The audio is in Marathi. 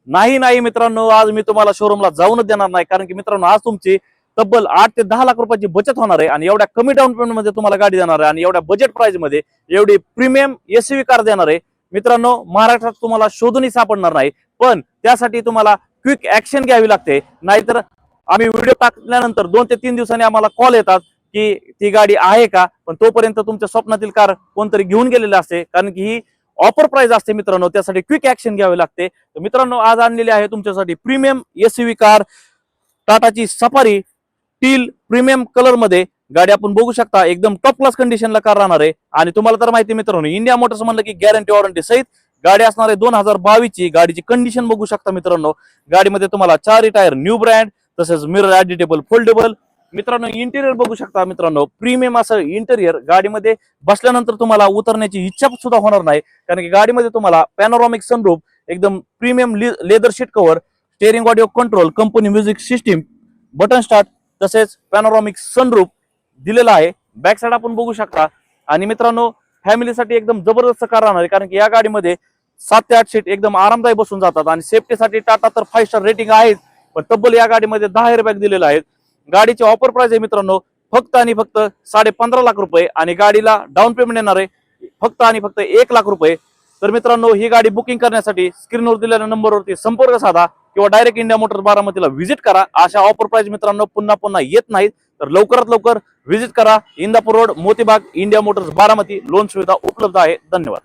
नाही नाही मित्रांनो, आज मी तुम्हाला शोरूमला जाऊनच देणार नाही, कारण की मित्रांनो आज तुमची तब्बल 8 ते 10 लाख रुपयाची बचत होणार आहे आणि एवढ्या कमी डाऊन पेमेंट मध्ये तुम्हाला गाडी देणार आहे आणि एवढ्या बजेट प्राइस मध्ये एवढी प्रीमियम एसयूव्ही कार देणार आहे। मित्रांनो महाराष्ट्रात तुम्हाला शोधूनही सापडणार नाही, पण त्यासाठी तुम्हाला क्विक ऍक्शन घ्यावी लागते, नाहीतर आम्ही व्हिडिओ टाकल्यानंतर 2 ते 3 दिवसांनी आम्हाला कॉल येतात की ती गाडी आहे का, पण तोपर्यंत तुमच्या स्वप्नातील कार कोणतरी घेऊन गेलेले असते, कारण की ही ऑफर प्राइस असते मित्रांनो, त्यासाठी क्विक ऍक्शन घ्यावे लागते। तर मित्रांनो आज आणलेली आहे तुमच्यासाठी प्रीमियम एसयूव्ही कार टाटाची सफारी टील प्रीमियम कलर मध्ये गाडी आपण बघू शकता, एकदम टॉप क्लास कंडिशनला कार राहणार आहे। आणि तुम्हाला तर माहिती मित्रांनो, इंडिया मोटर्स म्हणलं की गॅरंटी वॉरंटी सहित गाडी असणार आहे 2022 ची। गाडीची कंडिशन बघू शकता मित्रांनो, गाडीमध्ये तुम्हाला 4 टायर न्यू ब्रँड, तसेच मिरर ऍडिटेबल फोल्डेबल। मित्रांनो इंटेरियर बघू शकता मित्रांनो, प्रीमियम असं इंटेरियर, गाडीमध्ये बसल्यानंतर तुम्हाला उतरण्याची इच्छा सुद्धा होणार नाही, कारण की गाडीमध्ये तुम्हाला पॅनोरॉमिक सनरूफ, एकदम premium leather seat cover, steering audio control, company music system, button start, तसेच पॅनोरॉमिक सनरूफ दिलेला आहे। बॅक साइड आपण बघू शकता। आणि मित्रांनो फॅमिलीसाठी एकदम जबरदस्त कार राहणार आहे, कारण की या गाडीमध्ये 7 ते 8 सीट एकदम आरामदायी बसून जातात आणि सेफ्टीसाठी टाटा तर 5 स्टार रेटिंग आहे, पण तब्बल या गाडीमध्ये 10 एअरबॅग दिलेला आहे। गाडीची ऑफर प्राइस आहे मित्रांनो फक्त आणि फक्त 15.5 लाख रुपये आणि गाडीला डाऊन पेमेंट येणार आहे फक्त आणि फक्त 1 लाख रुपये। तर मित्रांनो ही गाडी बुकिंग करण्यासाठी स्क्रीनवर दिलेल्या नंबरवरती संपर्क साधा किंवा डायरेक्ट इंडिया मोटर्स बारामतीला व्हिजिट करा। अशा ऑफर प्राइस मित्रांनो पुन्हा पुन्हा येत नाहीत, तर लवकरात लवकर व्हिजिट करा। Indapur road, Motibagh, India Motors Baramati. Loan सुविधा उपलब्ध आहे। धन्यवाद।